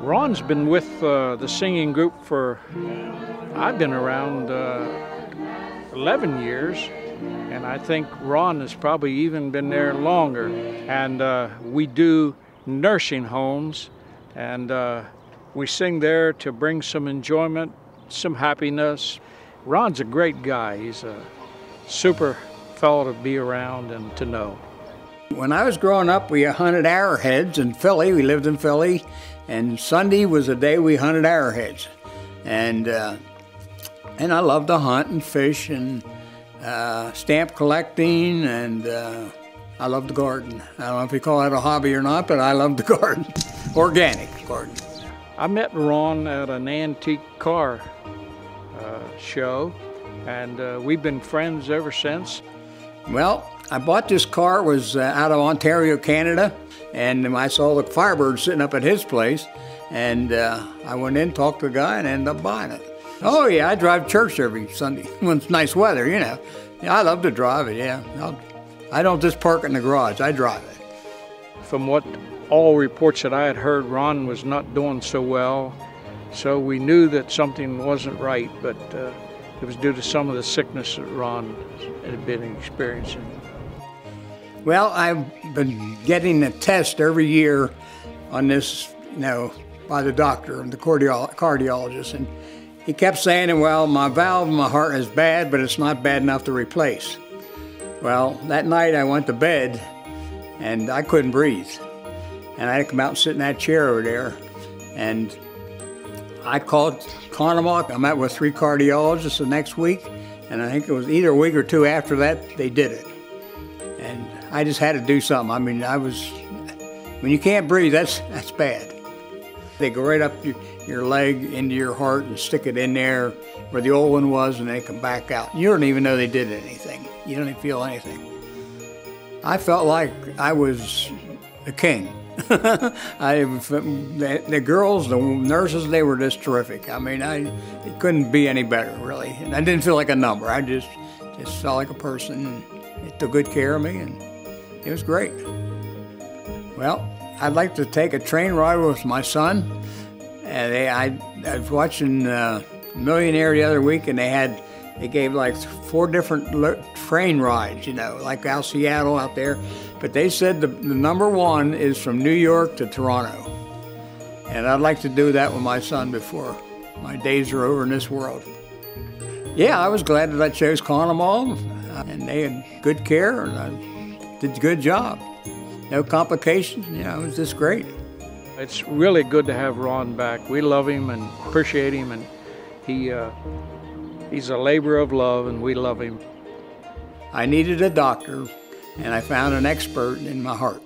Ron's been with the singing group for, I've been around 11 years, and I think Ron has probably even been there longer. And we do nursing homes, and we sing there to bring some enjoyment, some happiness. Ron's a great guy. He's a super fellow to be around and to know. When I was growing up, we hunted arrowheads in Philly. We lived in Philly, and Sunday was the day we hunted arrowheads. And I love to hunt and fish and stamp collecting, and I love the garden. I don't know if you call that a hobby or not, but I love the garden, organic garden. I met Ron at an antique car show, and we've been friends ever since. Well, I bought this car. It was out of Ontario, Canada, and I saw the Firebird sitting up at his place, and I went in, talked to the guy, and ended up buying it. Oh yeah, I drive to church every Sunday when it's nice weather, you know. Yeah, I love to drive it, yeah. I don't just park it in the garage, I drive it. From what all reports that I had heard, Ron was not doing so well, so we knew that something wasn't right, but it was due to some of the sickness that Ron had been experiencing. Well, I've been getting a test every year on this, you know, by the doctor and the cardiologist, and he kept saying, well, my valve in my heart is bad, but it's not bad enough to replace. Well, that night I went to bed, and I couldn't breathe. And I had to come out and sit in that chair over there, and I called Conemaugh. I met with 3 cardiologists the next week, and I think it was either a week or 2 after that, they did it. And I just had to do something. I mean, when you can't breathe, that's bad. They go right up your leg into your heart and stick it in there where the old one was, and they come back out. You don't even know they did anything. You don't even feel anything. I felt like I was a king. The girls, the nurses, they were just terrific. I mean, it couldn't be any better, really. And I didn't feel like a number. I just felt like a person, and they took good care of me, and it was great. Well, I'd like to take a train ride with my son. I was watching Millionaire the other week, and they gave like 4 different train rides, you know, like out Seattle out there. But they said the number 1 is from New York to Toronto. And I'd like to do that with my son before my days are over in this world. Yeah, I was glad that I chose Conemaugh, and they had good care, and I did a good job. No complications, you know, it was just great. It's really good to have Ron back. We love him and appreciate him, and he's a labor of love, and we love him. I needed a doctor, and I found an expert in my heart.